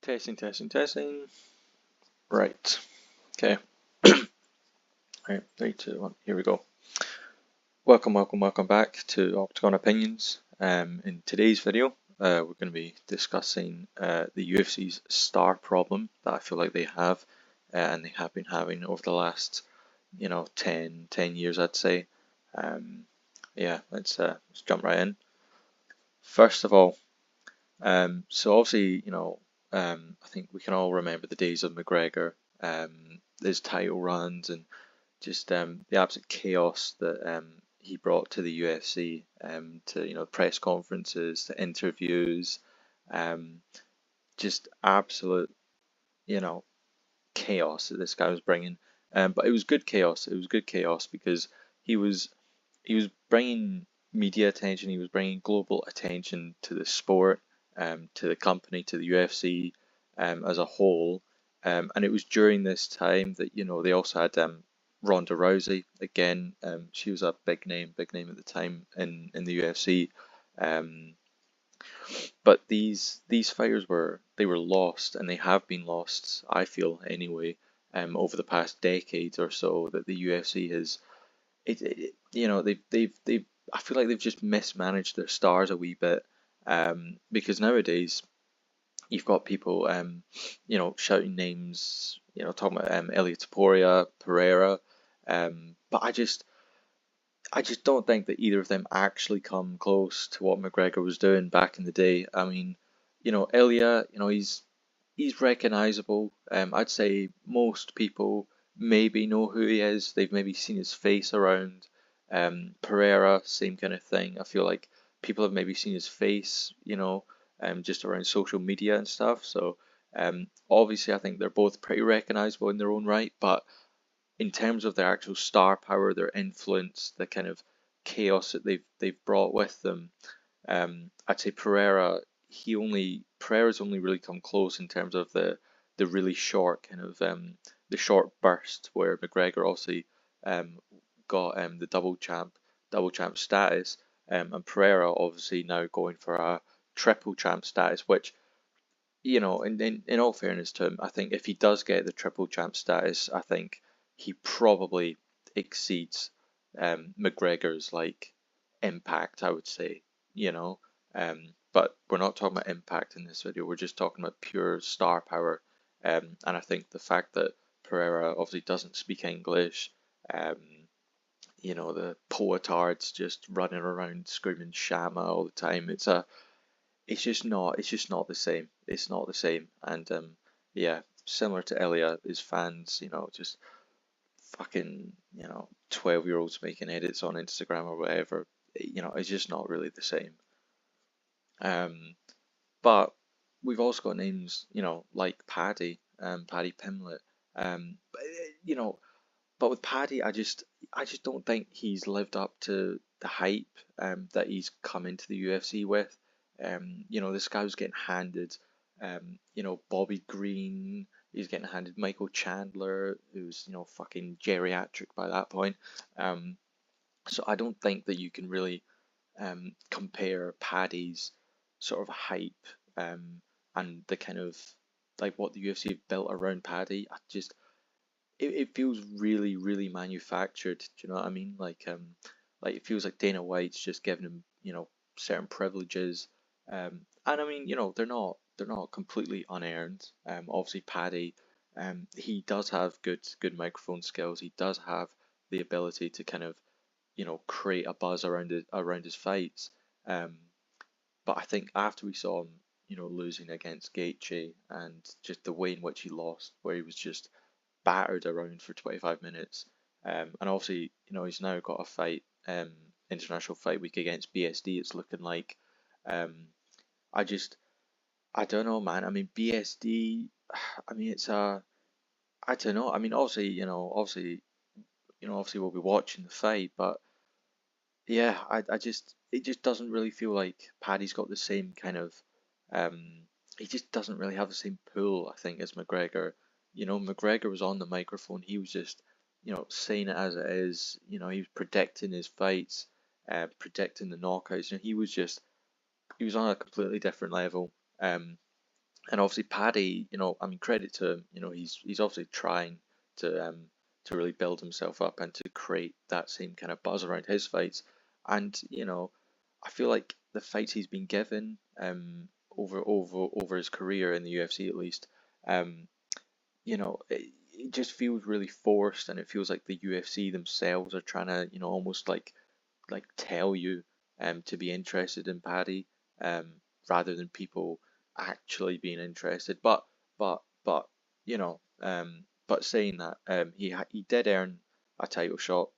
Testing, testing, testing. Right. Okay. Alright, 3, 2, 1. Here we go. Welcome back to Octagon Opinions. In today's video, we're going to be discussing the UFC's star problem that I feel like they have, and they have been having over the last, 10 years, I'd say. Yeah, let's jump right in. First of all, so obviously, I think we can all remember the days of McGregor, his title runs, and just the absolute chaos that he brought to the UFC, to press conferences, to interviews, um, just absolute chaos that this guy was bringing. But it was good chaos. It was good chaos because he was he was bringing media attention. He was bringing global attention to the sport, to the company, to the UFC as a whole. And it was during this time that they also had Ronda Rousey again. She was a big name at the time in the UFC. Um, but these fighters were lost, and they have been lost, I feel anyway, over the past decade or so. That the UFC has they've I feel like they've just mismanaged their stars a wee bit, because nowadays you've got people shouting names, talking about Elliot Taporia, Pereira, but I just don't think that either of them actually come close to what McGregor was doing back in the day. I mean, Ilya, he's recognizable. I'd say most people maybe know who he is. They've maybe seen his face around. Pereira, same kind of thing. I feel like people have maybe seen his face, just around social media and stuff. So, obviously, I think they're both pretty recognizable in their own right, but in terms of their actual star power, their influence, the kind of chaos that they've brought with them, I'd say Pereira's only really come close in terms of the really short kind of the short burst where McGregor obviously got the double champ status, and Pereira obviously now going for a triple champ status, which in all fairness to him, I think if he does get the triple champ status, I think he probably exceeds McGregor's like impact, I would say, but we're not talking about impact in this video. We're just talking about pure star power, and I think the fact that Pereira obviously doesn't speak English, um, the poetards just running around screaming "Shama" all the time. It's just not the same. It's not the same. And yeah, similar to Elia, his fans, just fucking, 12-year-olds making edits on Instagram or whatever. It's just not really the same. But we've also got names, like Paddy Pimlet. But with Paddy, I just don't think he's lived up to the hype that he's come into the UFC with. This guy was getting handed, Bobby Green. He's getting handed Michael Chandler, who's fucking geriatric by that point. So I don't think that you can really compare Paddy's sort of hype and the kind of like what the UFC have built around Paddy. It feels really, really manufactured. Do you know what I mean? Like it feels like Dana White's just giving him, certain privileges. And I mean, they're not completely unearned. Obviously Paddy, he does have good microphone skills. He does have the ability to kind of, create a buzz around his fights. Um, but I think after we saw him, losing against Gaethje and just the way in which he lost, where he was just battered around for 25 minutes. And obviously, he's now got a fight, international fight week against BSD. It's looking like. Um, I just, I don't know, man. I mean, BSD. I mean, I don't know. I mean, obviously, we'll be watching the fight, but yeah, it just doesn't really feel like Paddy's got the same kind of, um, he just doesn't really have the same pull, I think, as McGregor. McGregor was on the microphone. He was just, saying it as it is. He was predicting his fights, predicting the knockouts. He was on a completely different level. Um, And obviously Paddy, I mean, credit to him, he's obviously trying to really build himself up and to create that same kind of buzz around his fights. And I feel like the fights he's been given over his career in the UFC at least, um, it just feels really forced, and it feels like the UFC themselves are trying to, almost tell you to be interested in Paddy, um, rather than people actually being interested. But but saying that, he did earn a title shot,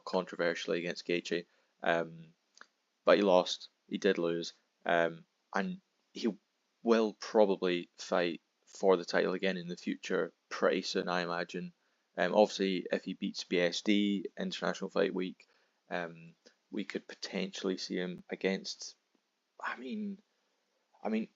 controversially against Gaethje, um, but he lost. He did lose, and he will probably fight for the title again in the future pretty soon, I imagine. Obviously, if he beats BSD International Fight Week, um, we could potentially see him against. I mean,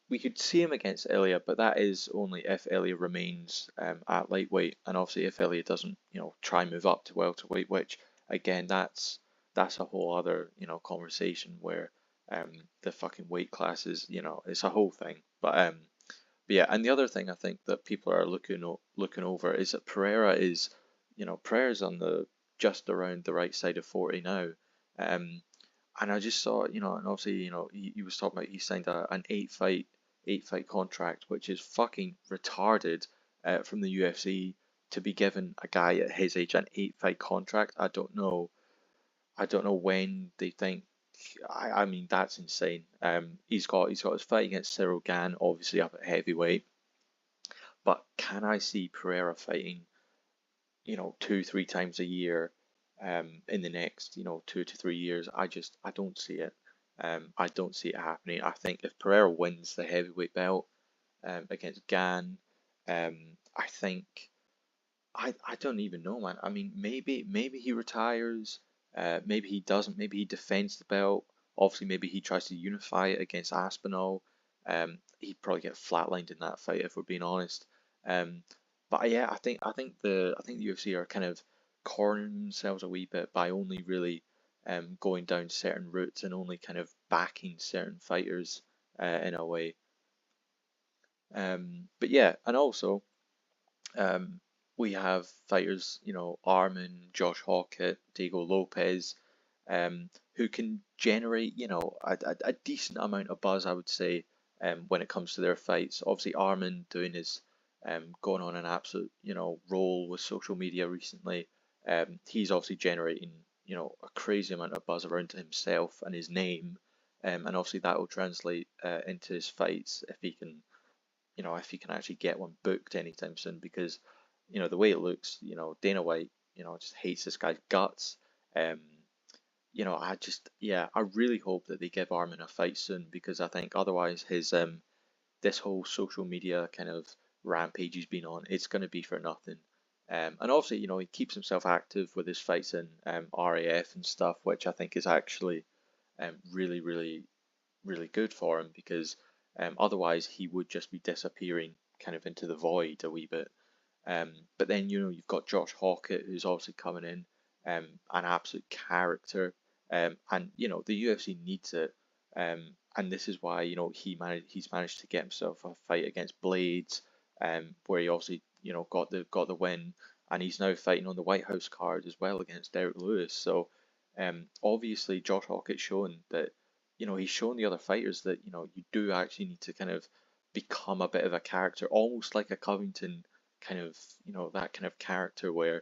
we could see him against Ilya, but that is only if Ilya remains at lightweight, and obviously if Ilya doesn't, try and move up to welterweight, which again, that's a whole other, conversation where the fucking weight classes, it's a whole thing. But yeah, and the other thing I think that people are looking over is that Pereira's on the just around the right side of 40 now. Um, and I just saw, and obviously, he was talking about he signed an eight fight contract, which is fucking retarded from the UFC to be given a guy at his age an 8 fight contract. I don't know when they think. I mean, that's insane. He's got his fight against Cyril Gane, obviously up at heavyweight, but can I see Pereira fighting, 2, 3 times a year, in the next, 2 to 3 years? I don't see it. I don't see it happening. I think if Pereira wins the heavyweight belt against Gan, I think I don't even know, man. I mean, maybe he retires. Maybe he doesn't. Maybe he defends the belt. Obviously, maybe he tries to unify it against Aspinall. He'd probably get flatlined in that fight if we're being honest. Um, but yeah, I think the UFC are kind of cornering themselves a wee bit by only really going down certain routes and only kind of backing certain fighters in a way. But yeah, and also. Um, we have fighters, Armin, Josh Hawkett, Diego Lopez, who can generate, a decent amount of buzz, I would say, when it comes to their fights. Obviously, Armin doing his, going on an absolute, roll with social media recently. He's obviously generating, a crazy amount of buzz around himself and his name. And obviously that will translate into his fights if he can actually get one booked anytime soon, because the way it looks, Dana White, just hates this guy's guts. Um, I really hope that they give Armin a fight soon, because I think otherwise his this whole social media kind of rampage he's been on, it's going to be for nothing. And obviously, he keeps himself active with his fights in RAF and stuff, which I think is actually really, really really good for him, because otherwise he would just be disappearing kind of into the void a wee bit. But then you've got Josh Hawkett, who's obviously coming in, an absolute character, and the UFC needs it. And this is why he's managed to get himself a fight against Blades, where he obviously got the win, and he's now fighting on the White House card as well against Derek Lewis. So obviously Josh Hawkett's shown that he's shown the other fighters that you do actually need to kind of become a bit of a character, almost like a Covington kind of that kind of character where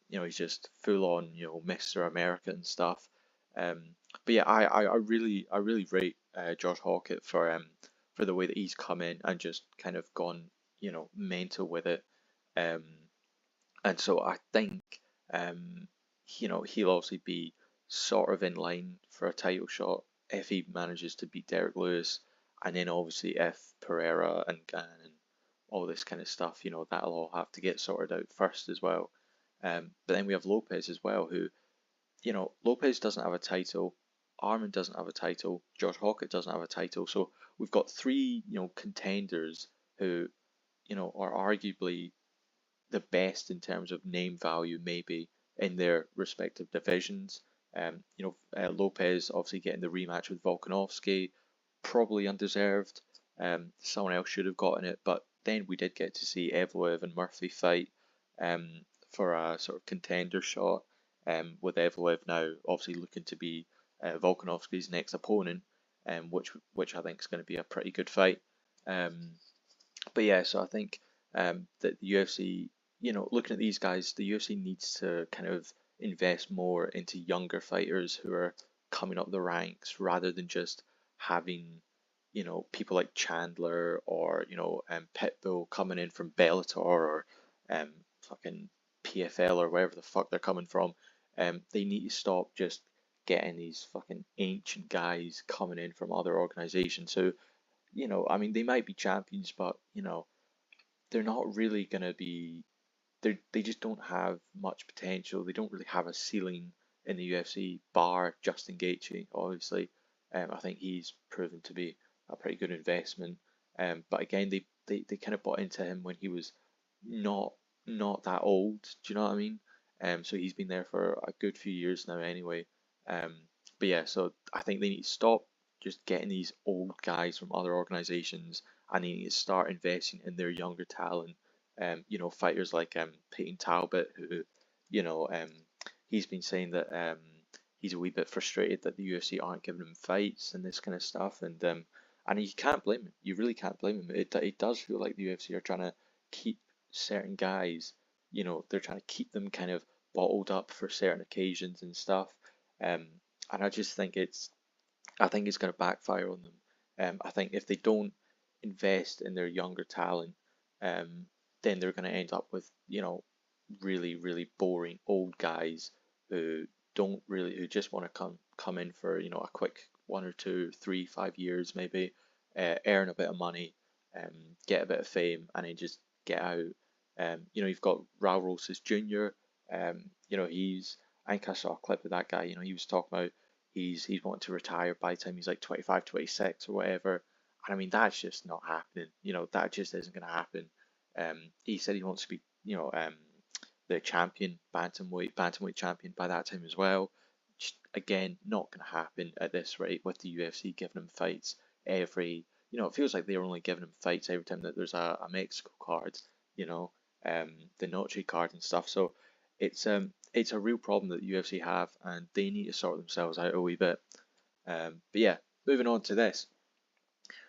he's just full on Mr. America and stuff. Um, but yeah, I really rate Josh Hawkett for the way that he's come in and just kind of gone mental with it. Um, and so I think um, he'll obviously be sort of in line for a title shot if he manages to beat Derek Lewis, and then obviously if Pereira and Gan and all this kind of stuff, that'll all have to get sorted out first as well. But then we have Lopez as well, who Lopez doesn't have a title, Armin doesn't have a title, Josh Hawkett doesn't have a title, so we've got three contenders who are arguably the best in terms of name value, maybe in their respective divisions. Lopez obviously getting the rematch with Volkanovski, probably undeserved. Someone else should have gotten it, but then we did get to see Evloev and Murphy fight um, for a sort of contender shot, with Evloev now obviously looking to be Volkanovski's next opponent, which I think is going to be a pretty good fight. Um, but yeah, so I think that the UFC, looking at these guys, the UFC needs to kind of invest more into younger fighters who are coming up the ranks rather than just having, people like Chandler or, Pitbull coming in from Bellator or um, fucking PFL or wherever the fuck they're coming from. They need to stop just getting these fucking ancient guys coming in from other organizations who, I mean, they might be champions, but, they're not really going to be they just don't have much potential. They don't really have a ceiling in the UFC, bar Justin Gaethje, obviously. I think he's proven to be a pretty good investment. But again, they kind of bought into him when he was not not that old. Do you know what I mean? So he's been there for a good few years now anyway. Um, but yeah, so I think they need to stop just getting these old guys from other organizations and they need to start investing in their younger talent. Fighters like Peyton Talbot, who, you know, um, he's been saying that he's a wee bit frustrated that the UFC aren't giving him fights and this kind of stuff, and you can't blame him. You really can't blame him. It does feel like the UFC are trying to keep certain guys, they're trying to keep them kind of bottled up for certain occasions and stuff. Um, and I just think it's going to backfire on them. I think if they don't invest in their younger talent, um, then they're going to end up with really really boring old guys who who just want to come in for a quick 1 or 2, 3, 5 years maybe, earn a bit of money, get a bit of fame, and then just get out. You've got Raul Rosas Jr. I think I saw a clip of that guy. He was talking about he's wanting to retire by the time he's like 25, 26 or whatever. And I mean, that's just not happening. That just isn't going to happen. He said he wants to be, the champion, bantamweight champion by that time as well. Just, again, not going to happen at this rate with the UFC giving him fights it feels like they're only giving him fights every time that there's a Mexico card, the Noche card and stuff. So it's a real problem that the UFC have, and they need to sort themselves out a wee bit. But yeah, moving on to this.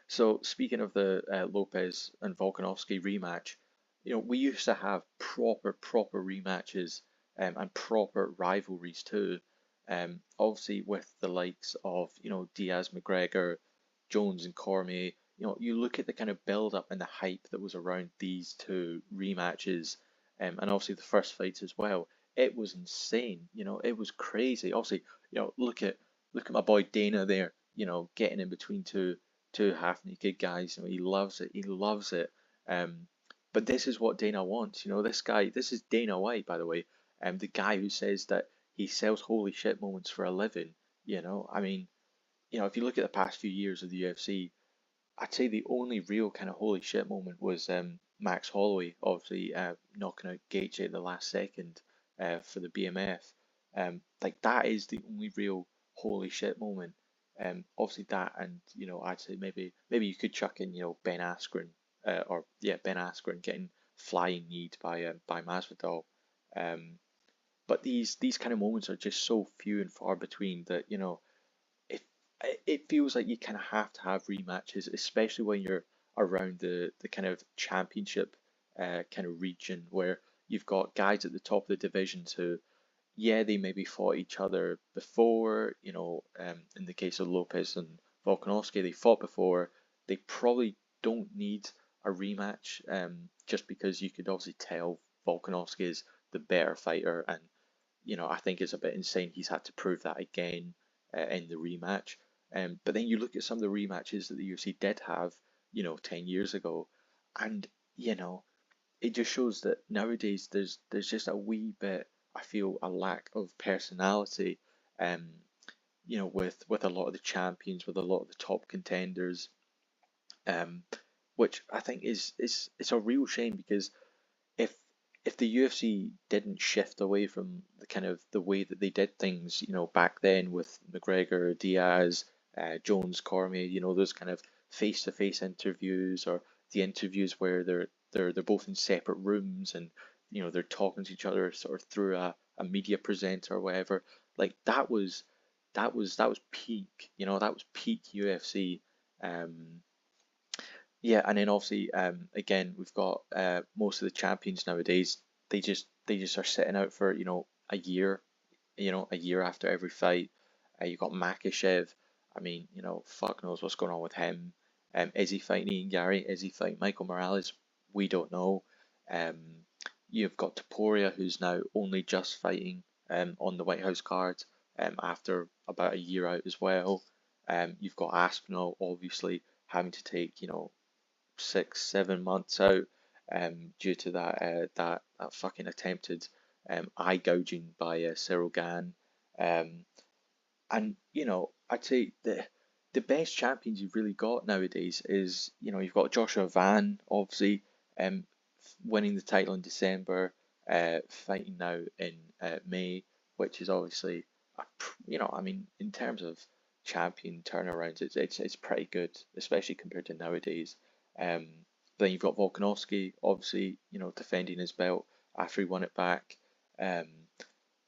So speaking of the Lopez and Volkanovski rematch, we used to have proper rematches, and proper rivalries too. Obviously with the likes of Diaz, McGregor, Jones, and Cormier. You look at the kind of build up and the hype that was around these two rematches, and obviously the first fights as well. It was insane. It was crazy. Obviously, look at my boy Dana there. Getting in between two half naked guys. He loves it. He loves it. Um, but this is what Dana wants. This is Dana White, by the way, the guy who says that he sells holy shit moments for a living. I mean, if you look at the past few years of the UFC, I'd say the only real kind of holy shit moment was Max Holloway, obviously knocking out Gaethje at the last second for the BMF. Like that is the only real holy shit moment. Obviously that, and I'd say maybe you could chuck in Ben Askren, Ben Askren getting flying kneed by Masvidal. Um, but these kind of moments are just so few and far between that it it feels like you kind of have to have rematches, especially when you're around the kind of championship kind of region where you've got guys at the top of the divisions who, yeah, they maybe fought each other before, in the case of Lopez and Volkanovski, they fought before. They probably don't need a rematch, just because you could obviously tell Volkanovski is the better fighter, and I think it's a bit insane he's had to prove that again in the rematch. But then you look at some of the rematches that the UFC did have, 10 years ago, and it just shows that nowadays there's just a wee bit, I feel, a lack of personality, um, with a lot of the champions, with a lot of the top contenders, um, which I think is it's a real shame because if if the UFC didn't shift away from the kind of the way that they did things, back then with McGregor, Diaz, Jones, Cormier, those kind of face-to-face interviews, or the interviews where they're both in separate rooms, and they're talking to each other sort of through a media presenter or whatever. Like that was peak, that was peak UFC. Um, yeah, and then obviously, again, we've got most of the champions nowadays. They just are sitting out for a year, a year after every fight. You got Makhachev. I mean, fuck knows what's going on with him. Is he fighting Ian Gary? Is he fighting Michael Morales? We don't know. Um, you've got Topuria, who's now only just fighting on the White House card after about a year out as well. You've got Aspinall, obviously having to take 6, 7 months out due to that fucking attempted eye gouging by Cyril Gane. Um, and I'd say the best champions you've really got nowadays is you've got Joshua Van, obviously, winning the title in December, fighting now in May, which is obviously I mean, in terms of champion turnarounds, it's pretty good, especially compared to nowadays. Um, then you've got Volkanovski, obviously, defending his belt after he won it back. Um,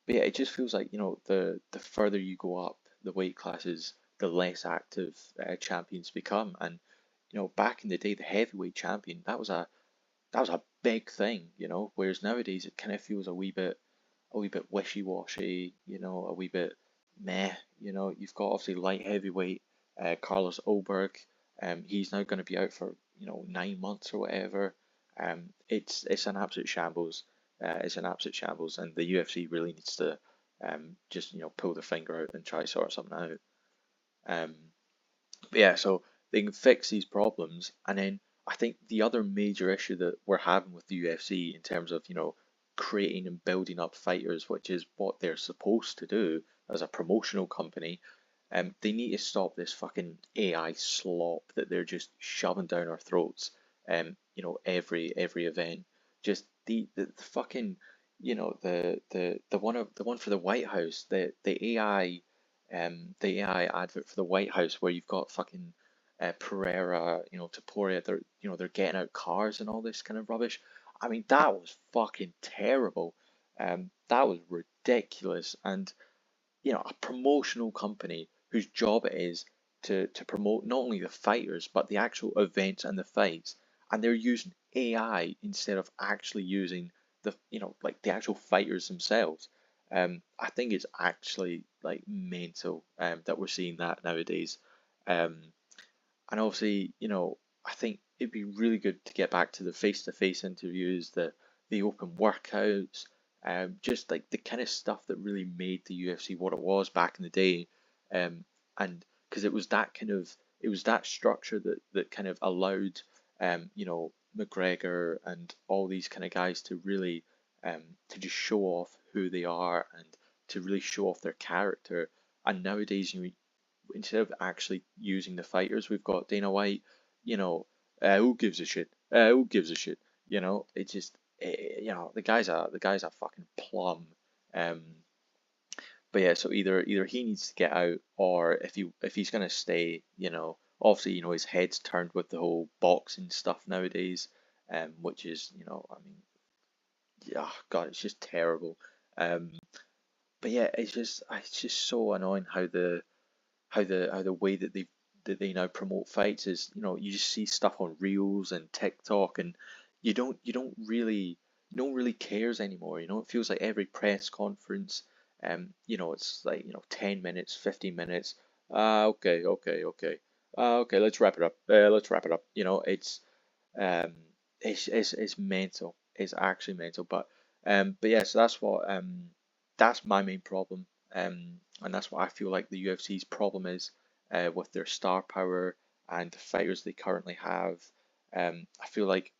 but yeah, it just feels like the further you go up the weight classes, the less active champions become. And back in the day, the heavyweight champion that was a big thing, whereas nowadays it kind of feels a wee bit wishy-washy, a wee bit meh. You've got obviously light heavyweight, Carlos Ulberg. He's now going to be out for 9 months or whatever. It's an absolute shambles. It's an absolute shambles, and the UFC really needs to just pull their finger out and try to sort something out. Um, but yeah, so they can fix these problems, and then I think the other major issue that we're having with the UFC in terms of creating and building up fighters, which is what they're supposed to do as a promotional company, they need to stop this fucking AI slop that they're just shoving down our throats. Every event, just the fucking the one for the White House, the AI advert for the White House where you've got fucking Pereira, Taporia, they're getting out cars and all this kind of rubbish. I mean, that was fucking terrible. That was ridiculous. And a promotional company whose job it is to promote not only the fighters but the actual events and the fights, and they're using AI instead of actually using like the actual fighters themselves. I think it's actually like mental that we're seeing that nowadays. Um, and obviously, I think it'd be really good to get back to the face-to-face interviews, the open workouts, just like the kind of stuff that really made the UFC what it was back in the day. And because it was that structure that kind of allowed McGregor and all these kind of guys to really to just show off who they are and to really show off their character. And nowadays, instead of actually using the fighters, we've got Dana White. Who gives a shit? Who gives a shit? It just, the guy's a fucking plum. Um, but yeah, so either he needs to get out, or if he's gonna stay, obviously, his head's turned with the whole boxing stuff nowadays, which is, I mean, yeah, God, it's just terrible. Um, but yeah, it's just so annoying how the way that they now promote fights is, you just see stuff on Reels and TikTok, and you don't really cares anymore. It feels like every press conference, it's like 10 minutes, 15 minutes. Okay, okay, okay. Okay, let's wrap it up. Let's wrap it up. Um, it's mental. It's actually mental. But yeah, so that's my main problem. And that's what I feel like the UFC's problem is with their star power and the fighters they currently have. I feel like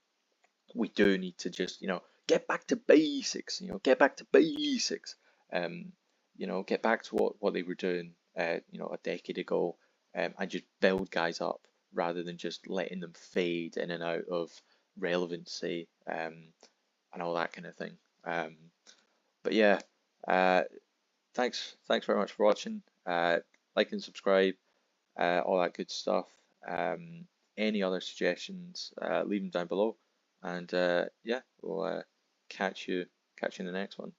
we do need to just, get back to basics, get back to basics. Um, get back to what they were doing, a decade ago, and just build guys up rather than just letting them fade in and out of relevancy, and all that kind of thing. Um, but yeah, uh, thanks very much for watching. Like and subscribe, all that good stuff. Any other suggestions, leave them down below. And yeah, we'll catch you in the next one.